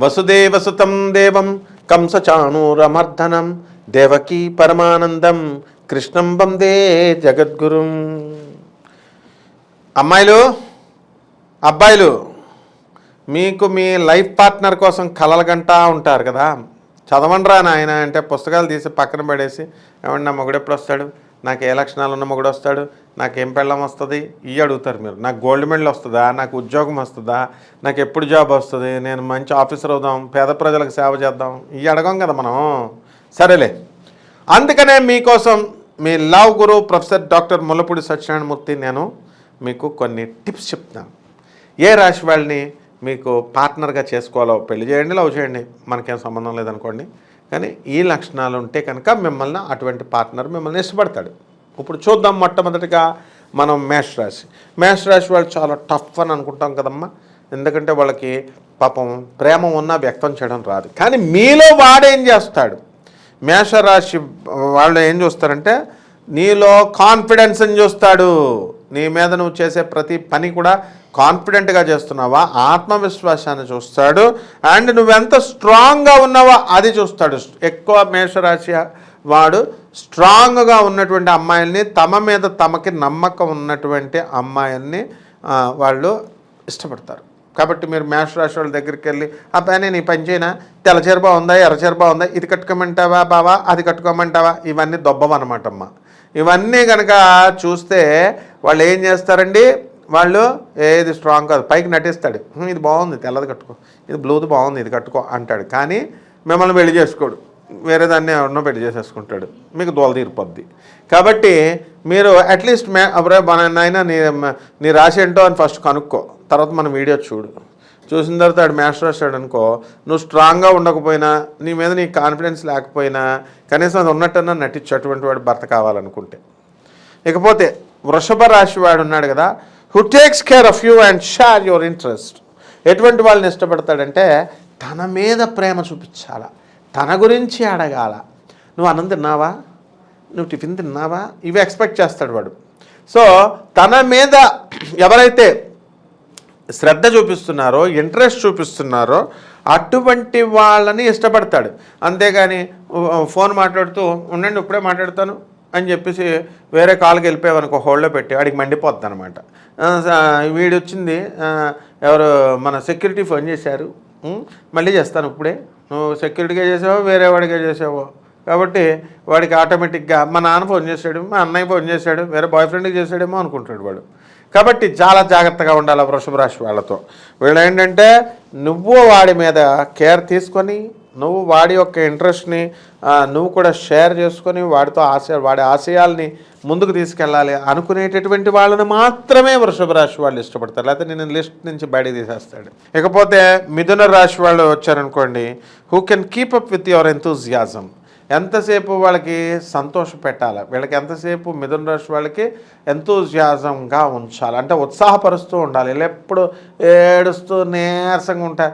వసుదేవసుతం దేవం కంసచాణూరమర్దనం దేవకీ పరమానందం కృష్ణం వందే జగద్గురుం. అమ్మాయిలు, అబ్బాయిలు, మీకు మీ లైఫ్ పార్ట్నర్ కోసం కలలు గంటా ఉంటారు కదా. చదవండిరా నాయన అంటే పుస్తకాలు తీసి పక్కన పడేసి, ఏమండి నా మొగుడు ఎప్పుడు వస్తాడు, నాకు ఏ లక్షణాలు ఉన్న మొగుడు వస్తాడు, నాకేం పెళ్ళం వస్తుంది ఇవి అడుగుతారు మీరు. నాకు గోల్డ్ మెడల్ వస్తుందా, నాకు ఉద్యోగం వస్తుందా, నాకు ఎప్పుడు జాబ్ వస్తుంది, నేను మంచి ఆఫీసర్ అవుదాం, పేద ప్రజలకు సేవ చేద్దాం, ఇవి అడగం కదా మనం. సరేలే, అందుకనే మీకోసం మీ లవ్ గురు ప్రొఫెసర్ డాక్టర్ ముల్లపూడి సత్యనారాయణమూర్తి నేను మీకు కొన్ని టిప్స్ చెప్తాను. ఏ రాశి వాళ్ళని మీకు పార్ట్నర్గా చేసుకోవాలో పెళ్లి చేయండి, లవ్ చేయండి, మనకేం సంబంధం లేదనుకోండి, కానీ ఈ లక్షణాలు ఉంటే కనుక మిమ్మల్ని అటువంటి పార్ట్నర్ మిమ్మల్ని ఇష్టపడతాడు. ఇప్పుడు చూద్దాం. మొట్టమొదటిగా మనం మేష రాశి. మేష రాశి వాళ్ళు చాలా టఫ్ అని అనుకుంటాం కదమ్మా, ఎందుకంటే వాళ్ళకి పాపం ప్రేమ ఉన్నా వ్యక్తం చేయడం రాదు. కానీ మీలో వాడేం చేస్తాడు, మేషరాశి వాళ్ళు ఏం చూస్తారంటే నీలో కాన్ఫిడెన్స్ని చూస్తాడు. నీ మీద నువ్వు చేసే ప్రతి పని కూడా కాన్ఫిడెంట్గా చేస్తున్నావా, ఆత్మవిశ్వాసాన్ని చూస్తాడు. అండ్ నువ్వెంత స్ట్రాంగ్గా ఉన్నావా అది చూస్తాడు. ఎక్కువ మేషరాశి వాడు స్ట్రాంగ్గా ఉన్నటువంటి అమ్మాయిల్ని, తమ మీద తమకి నమ్మకం ఉన్నటువంటి అమ్మాయిల్ని వాళ్ళు ఇష్టపడతారు. కాబట్టి మీరు మేషరాశి వాళ్ళ దగ్గరికి వెళ్ళి, ఆ పైన నీ పని చేయనా, తెల్లచీర బాగుందా, ఎర్రచీర బాగుందా, ఇది కట్టుకోమంటావా బావా, అది కట్టుకోమంటావా, ఇవన్నీ దొబ్బవన్నమాటమ్మా. ఇవన్నీ కనుక చూస్తే వాళ్ళు ఏం చేస్తారండి, వాళ్ళు ఏది స్ట్రాంగ్ కాదు పైకి నటిస్తాడు, ఇది బాగుంది తెల్లది కట్టుకో, ఇది బ్లూది బాగుంది ఇది కట్టుకో అంటాడు. కానీ మిమ్మల్ని పెళ్లి చేసుకోడు, వేరే దాన్ని ఎవరినో పెళ్లి చేసేసుకుంటాడు, మీకు దోల తీరిపోద్ది. కాబట్టి మీరు అట్లీస్ట్ నాయన నీ రాశి ఏంటో అని ఫస్ట్ కనుక్కో, తర్వాత మనం వీడియో చూసిన తర్వాత ఆడు మేష రాశాడు అనుకో, నువ్వు స్ట్రాంగ్గా ఉండకపోయినా, నీ మీద నీ కాన్ఫిడెన్స్ లేకపోయినా కనీసం అది ఉన్నట్టన్నా నటించు, అటువంటి వాడు భర్త కావాలనుకుంటే. ఇకపోతే వృషభ రాశి వాడు ఉన్నాడు కదా, who takes care of you and share your interest. ఎటువంటి వాళ్ళని ఇష్టపడతాడంటే తన మీద ప్రేమ చూపించాల, తన గురించి అడగాల, నువ్వు అన్నం తిన్నావా, నువ్వు టిఫిన్ తిన్నావా, ఇవి ఎక్స్పెక్ట్ చేస్తాడు వాడు. సో తన మీద ఎవరైతే శ్రద్ధ చూపిస్తున్నారో, ఇంట్రెస్ట్ చూపిస్తున్నారో అటువంటి వాళ్ళని ఇష్టపడతాడు. అంతేగాని ఫోన్ మాట్లాడుతూ ఉండండి ఇప్పుడే మాట్లాడతాను అని చెప్పేసి వేరే కాల్కి వెళ్ళిపోయావనుకో, హోల్డ్లో పెట్టి వాడికి మండిపోద్ది అనమాట. వీడు వచ్చింది, ఎవరు మన సెక్యూరిటీ ఫోన్ చేశారు, మళ్ళీ చేస్తాను ఇప్పుడే, నువ్వు సెక్యూరిటీగా చేసావో వేరే వాడిగా చేసావో, కాబట్టి వాడికి ఆటోమేటిక్గా మా నాన్న ఫోన్ చేశాడు, మా అన్నయ్య ఫోన్ చేశాడు, వేరే బాయ్ ఫ్రెండ్కి చేశాడేమో అనుకుంటాడు వాడు. కాబట్టి చాలా జాగ్రత్తగా ఉండాలి వృషభ రాశి వాళ్ళతో. వీళ్ళు ఏంటంటే నువ్వు వాడి మీద కేర్ తీసుకొని, నువ్వు వాడి యొక్క ఇంట్రెస్ట్ని నువ్వు కూడా షేర్ చేసుకొని వాడితో వాడి ఆశయాల్ని ముందుకు తీసుకెళ్ళాలి అనుకునేటటువంటి వాళ్ళని మాత్రమే వృషభ రాశి వాళ్ళు ఇష్టపడతారు, లేకపోతే నేను లిస్ట్ నుంచి బయట తీసేస్తాడు. ఇకపోతే మిథున రాశి వాళ్ళు వచ్చారనుకోండి, who can keep up with your enthusiasm. ఎంతసేపు వాళ్ళకి సంతోష పెట్టాలి, వీళ్ళకి ఎంతసేపు మిథున రాశి వాళ్ళకి ఎంతూజియాజంగా ఉంచాలి, అంటే ఉత్సాహపరుస్తూ ఉండాలి. ఇలా ఎప్పుడు ఏడుస్తూ నీరసంగా ఉంటాయి,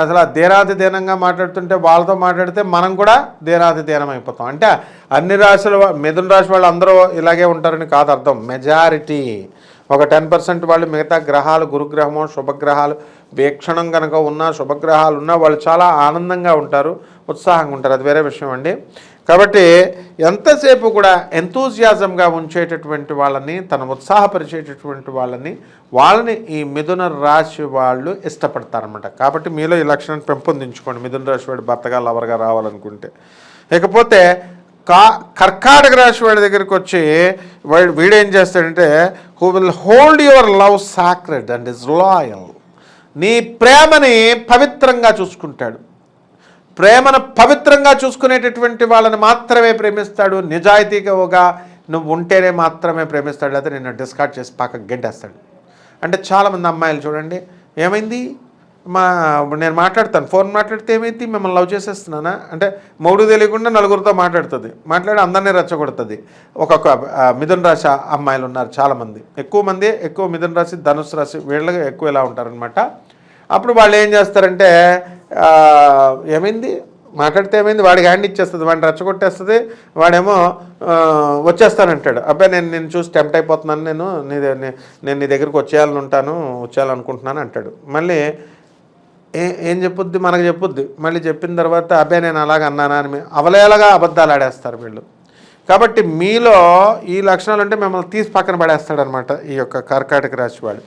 అసలు దీనాతి దీనంగా మాట్లాడుతుంటే వాళ్ళతో మాట్లాడితే మనం కూడా దీనాతి దీనం అయిపోతాం. అంటే అన్ని రాశుల మిథున రాశి వాళ్ళు అందరూ ఇలాగే ఉంటారని కాదు అర్థం. మెజారిటీ ఒక 10% వాళ్ళు, మిగతా గ్రహాలు, గురుగ్రహము, శుభగ్రహాలు వీక్షణం కనుక ఉన్నా, శుభగ్రహాలు ఉన్నా వాళ్ళు చాలా ఆనందంగా ఉంటారు, ఉత్సాహంగా ఉంటారు, అది వేరే విషయం అండి. కాబట్టి ఎంతసేపు కూడా ఎంతూజియాజంగా ఉంచేటటువంటి వాళ్ళని, తను ఉత్సాహపరిచేటటువంటి వాళ్ళని ఈ మిథున రాశి వాళ్ళు ఇష్టపడతారనమాట. కాబట్టి మీలో ఈ లక్షణాన్ని పెంపొందించుకోండి మిథున రాశి వాడు భర్తగా లవర్గా రావాలనుకుంటే. ఇకపోతే కర్కాటక రాశి వాడి దగ్గరికి వచ్చి వీడేం చేస్తాడంటే, who will hold your love sacred and is loyal. నీ ప్రేమని పవిత్రంగా చూసుకుంటాడు, ప్రేమను పవిత్రంగా చూసుకునేటటువంటి వాళ్ళని మాత్రమే ప్రేమిస్తాడు. నిజాయితీగా నువ్వు ఉంటేనే మాత్రమే ప్రేమిస్తాడు, లేకపోతే నిన్ను డిస్కార్డ్ చేసి పక్కకు గెంటేస్తాడు. అంటే చాలామంది అమ్మాయిలు చూడండి, ఏమైంది నేను మాట్లాడతాను, ఫోన్ మాట్లాడితే ఏమైంది, మిమ్మల్ని లవ్ చేసేస్తున్నానా అంటే మౌడు తెలియకుండా నలుగురితో మాట్లాడి అందరినీ రెచ్చగొడుతుంది. ఒక్కొక్క మిథున రాశి అమ్మాయిలు ఉన్నారు చాలామంది, ఎక్కువ మిథున రాశి, ధనుసు రాశి వీళ్ళకి ఎక్కువ ఇలా ఉంటారనమాట. అప్పుడు వాళ్ళు ఏం చేస్తారంటే, ఏమైంది మాట్లాడితే ఏమైంది, వాడికి హ్యాండ్ ఇచ్చేస్తుంది, వాడిని రెచ్చగొట్టేస్తుంది, వాడేమో వచ్చేస్తానంటాడు. అబ్బాయి నేను చూసి టెంప్ట్ అయిపోతున్నాను, నేను నీ దగ్గరికి వచ్చేయాలనుకుంటున్నాను అంటాడు. మళ్ళీ ఏం చెప్పుద్ది, మనకు చెప్పుద్ది. మళ్ళీ చెప్పిన తర్వాత అబ్బే నేను అలాగ అన్నానా అని అవలేలాగా అబద్ధాలు ఆడేస్తారు వీళ్ళు. కాబట్టి మీలో ఈ లక్షణాలు అంటే మిమ్మల్ని తీసి పక్కన పడేస్తాడనమాట ఈ యొక్క కర్కాటక రాశి వాడు.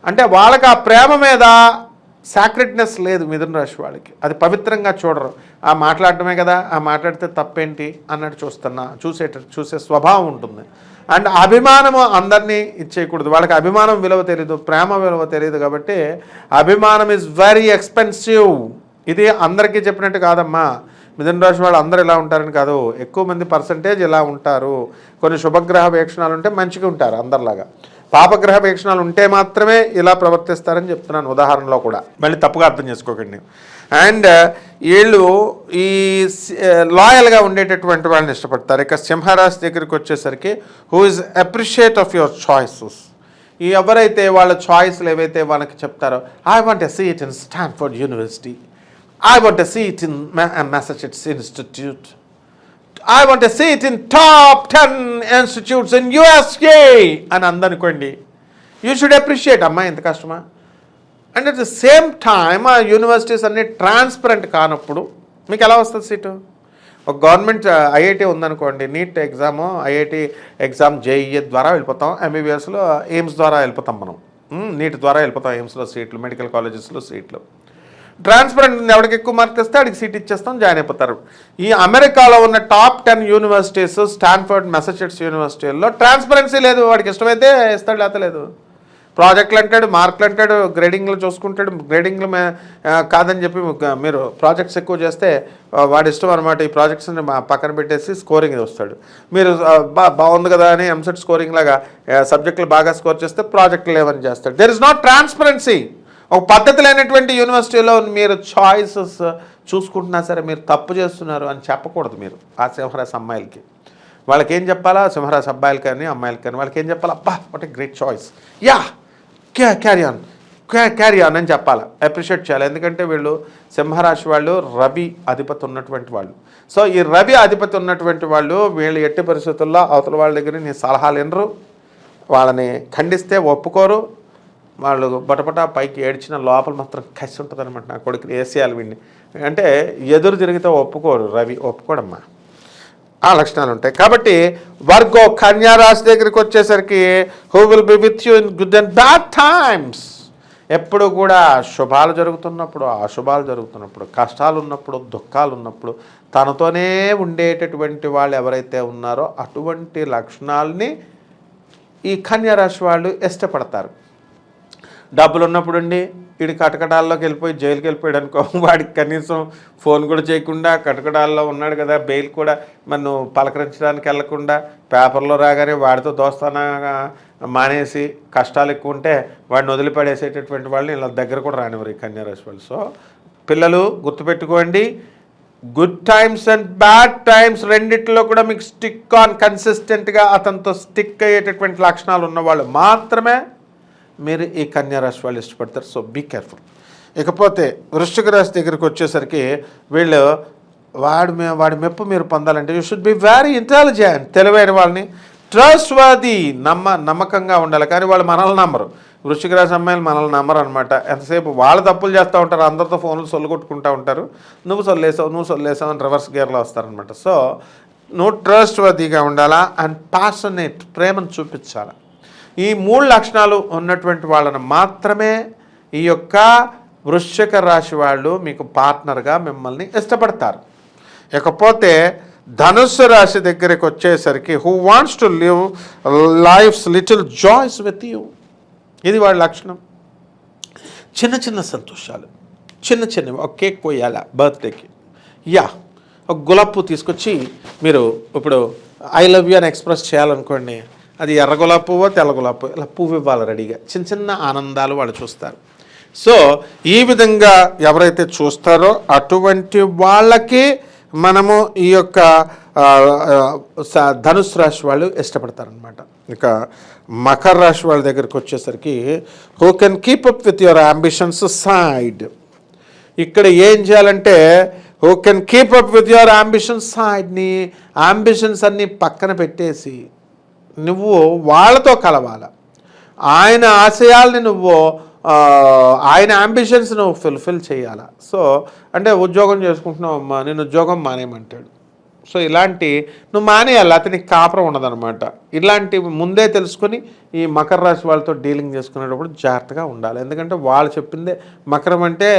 అంటే వాళ్ళకి ఆ ప్రేమ మీద సాక్రెట్నెస్ లేదు మిథున రాశి వాళ్ళకి. అది పవిత్రంగా చూడరు. ఆ మాట్లాడటమే కదా, ఆ మాట్లాడితే తప్పేంటి అన్నట్టు చూసే స్వభావం ఉంటుంది. అండ్ అభిమానము అందరినీ ఇచ్చేయకూడదు. వాళ్ళకి అభిమానం విలువ తెలియదు, ప్రేమ విలువ తెలియదు. కాబట్టి అభిమానం ఈజ్ వెరీ ఎక్స్పెన్సివ్. ఇది అందరికీ చెప్పినట్టు కాదమ్మా. మిథున రాశి వాళ్ళు అందరూ ఇలా ఉంటారని కాదు, ఎక్కువ మంది పర్సంటేజ్ ఇలా ఉంటారు. కొన్ని శుభగ్రహ వీక్షణాలు ఉంటే మంచిగా ఉంటారు అందరిలాగా. పాపగ్రహ వీక్షణాలు ఉంటే మాత్రమే ఇలా ప్రవర్తిస్తారని చెప్తున్నాను ఉదాహరణలో కూడా, మళ్ళీ తప్పుగా అర్థం చేసుకోకండి. అండ్ వీళ్ళు ఈ లాయల్గా ఉండేటటువంటి వాళ్ళని ఇష్టపడతారు. ఇక సింహరాశి దగ్గరికి వచ్చేసరికి who is appreciate of your choices. ఈ ఎవరైతే వాళ్ళ చాయిస్లు ఏవైతే వాళ్ళకి చెప్తారో, I want a seat in Stanford university, I want a seat in Massachusetts Institute, I want a seat in top 10 institutes in USA అని అందనుకోండి. యూ షుడ్ అప్రిషియేట్ అమ్మా ఎంత కష్టమా. And at the same time ఆ universities అన్నీ transparent కానప్పుడు మీకు ఎలా వస్తుంది సీటు? ఒక గవర్నమెంట్ ఐఐటి ఉందనుకోండి, NEET exam, IIT exam JEE ద్వారా వెళ్ళిపోతాం, ఎంబీబీఎస్లో ఎయిమ్స్ ద్వారా వెళ్ళిపోతాం మనం, నీట్ ద్వారా వెళ్ళిపోతాం ఎయిమ్స్లో సీట్లు, మెడికల్ కాలేజెస్లో సీట్లు. ట్రాన్స్పరెంట్ ఎవరికి ఎక్కువ మార్క్స్ ఇస్తే అడిగి సీట్ ఇచ్చేస్తాం, జాయిన్ అయిపోతారు. ఈ అమెరికాలో ఉన్న టాప్ 10 యూనివర్సిటీస్, స్టాన్ఫోర్డ్, మెసచ్యూసెట్స్ యూనివర్సిటీల్లో ట్రాన్స్పరెన్సీ లేదు. వాడికి ఇష్టమైతే ఇస్తాడు, లేకపోతే లేదు. ప్రాజెక్టులు అంటాడు, మార్కులు అంటాడు, గ్రేడింగ్లు చూసుకుంటాడు. గ్రేడింగ్లు కాదని చెప్పి మీరు ప్రాజెక్ట్స్ ఎక్కువ చేస్తే వాడి ఇష్టం అనమాట. ఈ ప్రాజెక్ట్స్ని పక్కన పెట్టేసి స్కోరింగ్ వస్తాడు. మీరు బాగుంది కదా అని ఎంసెట్ స్కోరింగ్ లాగా సబ్జెక్టులు బాగా స్కోర్ చేస్తే ప్రాజెక్టులు లేవని చేస్తాడు. There is not transparency. ఒక పద్ధతి లేనటువంటి యూనివర్సిటీలో మీరు చాయిసెస్ చూసుకుంటున్నా సరే మీరు తప్పు చేస్తున్నారు అని చెప్పకూడదు. మీరు ఆ సింహరాశి అమ్మాయిలకి వాళ్ళకి ఏం చెప్పాలా, సింహరాశి అబ్బాయిలు కానీ అమ్మాయిలకి కానీ వాళ్ళకి ఏం చెప్పాలా, అబ్బా what a great choice, yeah carry on అని చెప్పాలా, అప్రిషియేట్ చేయాలి. ఎందుకంటే వీళ్ళు సింహరాశి వాళ్ళు రవి అధిపతి ఉన్నటువంటి వాళ్ళు. సో ఈ రవి అధిపతి ఉన్నటువంటి వాళ్ళు వీళ్ళు ఎట్టి పరిస్థితుల్లో అవతల వాళ్ళ దగ్గర నీ సలహాలు వినరు, వాళ్ళని ఖండిస్తే ఒప్పుకోరు. వాళ్ళు బటపట పైకి ఏడ్చిన లోపల మాత్రం కసి ఉంటుంది అనమాట. నా కొడుకుని వేసేయాలి వీడిని అంటే ఎదురు తిరిగితే ఒప్పుకోరు, రవి ఒప్పుకోడమ్మా. ఆ లక్షణాలు ఉంటాయి. కాబట్టి వర్గో కన్యా రాశి దగ్గరికి వచ్చేసరికి who will be with you in good and bad times. ఎప్పుడు కూడా శుభాలు జరుగుతున్నప్పుడు, అశుభాలు జరుగుతున్నప్పుడు, కష్టాలు ఉన్నప్పుడు, దుఃఖాలు ఉన్నప్పుడు తనతోనే ఉండేటటువంటి వాళ్ళు ఎవరైతే ఉన్నారో అటువంటి లక్షణాలని ఈ కన్యా రాశి వాళ్ళు ఇష్టపడతారు. డబ్బులు ఉన్నప్పుడు అండి వీడి కటకటాల్లోకి వెళ్ళిపోయి జైలుకి వెళ్ళిపోయాడు అనుకో, వాడికి కనీసం ఫోన్ కూడా చేయకుండా కటకటాల్లో ఉన్నాడు కదా, బెయిల్ కూడా మనం పలకరించడానికి వెళ్ళకుండా పేపర్లో రాగానే వాడితో దోస్తానా మానేసి కష్టాలు ఎక్కువ ఉంటే వాడిని వదిలిపడేసేటటువంటి వాళ్ళని ఇలా దగ్గర కూడా రానివ్వరు ఈ కన్యారాశి వాళ్ళు. సో పిల్లలు గుర్తుపెట్టుకోండి, good times and bad times రెండిట్లో కూడా మీకు స్టిక్ ఆన్ కన్సిస్టెంట్గా అతనితో స్టిక్ అయ్యేటటువంటి లక్షణాలు ఉన్నవాళ్ళు మాత్రమే మీరు ఈ కన్యారాశి వాళ్ళు ఇష్టపడతారు. So be careful. ఇకపోతే వృశ్చిక రాశి దగ్గరికి వచ్చేసరికి వీళ్ళు వాడి మెప్పు మీరు పొందాలంటే you should be very intelligent. తెలివైన వాళ్ళని, ట్రస్ట్ వర్ది, నమ్మకంగా ఉండాలి. కానీ వాళ్ళు మనల్ని నమ్మరు. వృశ్చిక రాశి అమ్మాయిలు మనల్ని నమ్మరు అనమాట. ఎంతసేపు వాళ్ళు తప్పులు చేస్తూ ఉంటారు, అందరితో ఫోన్లు సొల్లు కొట్టుకుంటూ ఉంటారు. నువ్వు సొల్లేసావు అని రివర్స్ గేర్లో వస్తారనమాట. సో నువ్వు ట్రస్ట్ వర్దిగా ఉండాలా అండ్ ప్యాషనేట్, ప్రేమను చూపించాలా. ఈ 3 లక్షణాలు ఉన్నటువంటి వాళ్ళని మాత్రమే ఈ యొక్క వృశ్చిక రాశి వాళ్ళు మీకు పార్ట్నర్గా మిమ్మల్ని ఇష్టపడతారు. ఇకపోతే ధనుస్సు రాశి దగ్గరికి వచ్చేసరికి who wants to live life's little joys with you. ఇది వాళ్ళ లక్షణం. చిన్న చిన్న సంతోషాలు, చిన్నవి. ఒక కేక్ కోయాలా బర్త్డేకి, ఒక గులాబ్ పువ్వు తీసుకొచ్చి మీరు ఇప్పుడు ఐ లవ్ యూ అని ఎక్స్ప్రెస్ చేయాలనుకోండి, అది ఎర్ర గులాబీ పువ్వు తెల్ల గులాబీ పువ్వు, ఇలా పువ్వు ఇవ్వాలి రెడీగా. చిన్న ఆనందాలు వాళ్ళు చూస్తారు. సో ఈ విధంగా ఎవరైతే చూస్తారో అటువంటి వాళ్ళకి మనము ఈ యొక్క ధనుసు రాశి వాళ్ళు ఇష్టపడతారనమాట. ఇక మకర రాశి వాళ్ళ దగ్గరికి వచ్చేసరికి who can keep up with your ambitions side. ఇక్కడ ఏం చేయాలంటే who can keep up with your ambitions side. నీ అంబిషన్స్ అన్నీ పక్కన పెట్టేసి నువ్వు వాళ్ళతో కలవాలి. ఆయన ఆశయాల్ని నువ్వు ఆయన అంబిషన్స్ నువ్వు ఫుల్ఫిల్ చేయాలా. సో అంటే ఉద్యోగం చేసుకుంటున్నావు అమ్మా, నేను ఉద్యోగం మానేయమంటాడు. సో ఇలాంటి నువ్వు మానేయాలి, అతనికి కాపురం ఉండదన్నమాట. ఇలాంటివి ముందే తెలుసుకొని ఈ మకర రాశి వాళ్ళతో డీలింగ్ చేసుకునేటప్పుడు జాగ్రత్తగా ఉండాలి. ఎందుకంటే వాళ్ళు చెప్పిందే, మకరం అంటే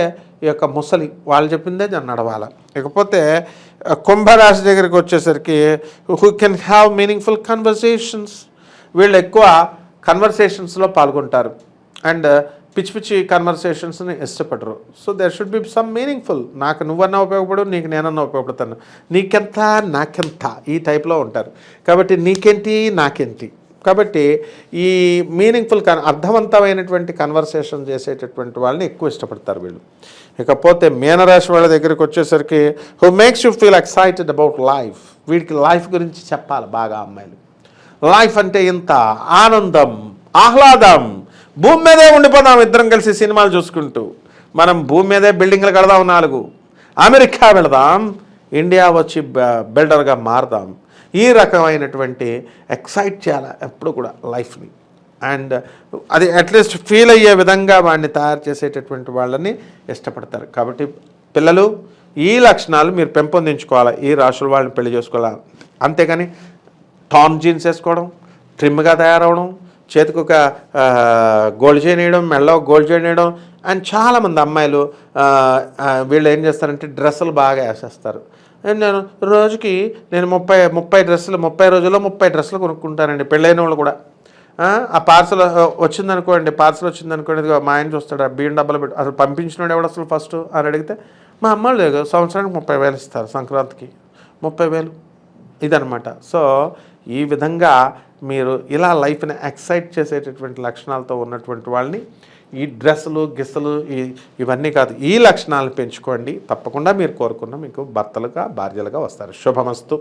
ఈ యొక్క ముసలి, వాళ్ళు చెప్పిందే నడవాలి. ఇకపోతే కుంభరాశి దగ్గరికి వచ్చేసరికి who can have meaningful conversations. వీళ్ళు ఎక్కువ కన్వర్సేషన్స్లో పాల్గొంటారు అండ్ పిచ్చి పిచ్చి కన్వర్సేషన్స్ని ఇష్టపడరు. So there should be some meaningful. నాకు నువ్వన్నా ఉపయోగపడు, నీకు నేనన్నా ఉపయోగపడతాను, నీకెంత నాకెంత, ఈ టైప్లో ఉంటారు. కాబట్టి నీకేంటి నాకేంటి. కాబట్టి ఈ మీనింగ్ఫుల్ అర్థవంతమైనటువంటి కన్వర్సేషన్ చేసేటటువంటి వాళ్ళని ఎక్కువ ఇష్టపడతారు వీళ్ళు. ఇకపోతే మీనరాశి వాళ్ళ దగ్గరికి వచ్చేసరికి who makes you feel excited about life. వీడికి లైఫ్ గురించి చెప్పాలి బాగా అమ్మాయిలు. లైఫ్ అంటే ఇంత ఆనందం, ఆహ్లాదం, భూమి మీదే ఉండిపోదాం ఇద్దరం కలిసి సినిమాలు చూసుకుంటూ. మనం భూమి మీదే బిల్డింగ్లు కడదాం 4, అమెరికా వెళదాం, ఇండియా వచ్చి బిల్డర్గా మారదాం. ఈ రకమైనటువంటి ఎక్సైట్ చేయాలి ఎప్పుడు కూడా లైఫ్ని. అండ్ అది అట్లీస్ట్ ఫీల్ అయ్యే విధంగా వాడిని తయారు చేసేటటువంటి వాళ్ళని ఇష్టపడతారు. కాబట్టి పిల్లలు ఈ లక్షణాలు మీరు పెంపొందించుకోవాలి, ఈ రాశుల వాళ్ళని పెళ్లి చేసుకోవాలి. అంతేగాని టాన్ జీన్స్ వేసుకోవడం, ట్రిమ్గా తయారవడం, చేతికి ఒక గోల్డ్ చైన్ వేయడం, మెడలో గోల్డ్ చైన్ వేయడం. అండ్ చాలామంది అమ్మాయిలు వీళ్ళు ఏం చేస్తారంటే డ్రెస్సులు బాగా వేసేస్తారు. నేను రోజుకి నేను 30 డ్రెస్సులు, 30 రోజుల్లో 30 డ్రెస్సులు కొనుక్కుంటానండి. పెళ్ళైన వాళ్ళు కూడా ఆ పార్సల్ వచ్చిందనుకోండి, ఇదిగో మా ఆయన చూస్తాడు, బియ్యం డబ్బాలు పెట్టి అసలు పంపించినాడు ఎవడు అసలు ఫస్ట్ అని అడిగితే మా అమ్మ లేదు, సంవత్సరానికి 30,000 ఇస్తారు, సంక్రాంతికి 30,000 ఇదనమాట. సో ఈ విధంగా మీరు ఇలా లైఫ్ని ఎక్సైట్ చేసేటటువంటి లక్షణాలతో ఉన్నటువంటి వాళ్ళని, ఈ డ్రెస్సులు గిస్సులు ఇవన్నీ కాదు, ఈ లక్షణాలను పెంచుకోండి. తప్పకుండా మీరు కోరుకున్న మీకు భర్తలుగా భార్యలుగా వస్తారు. శుభమస్తు.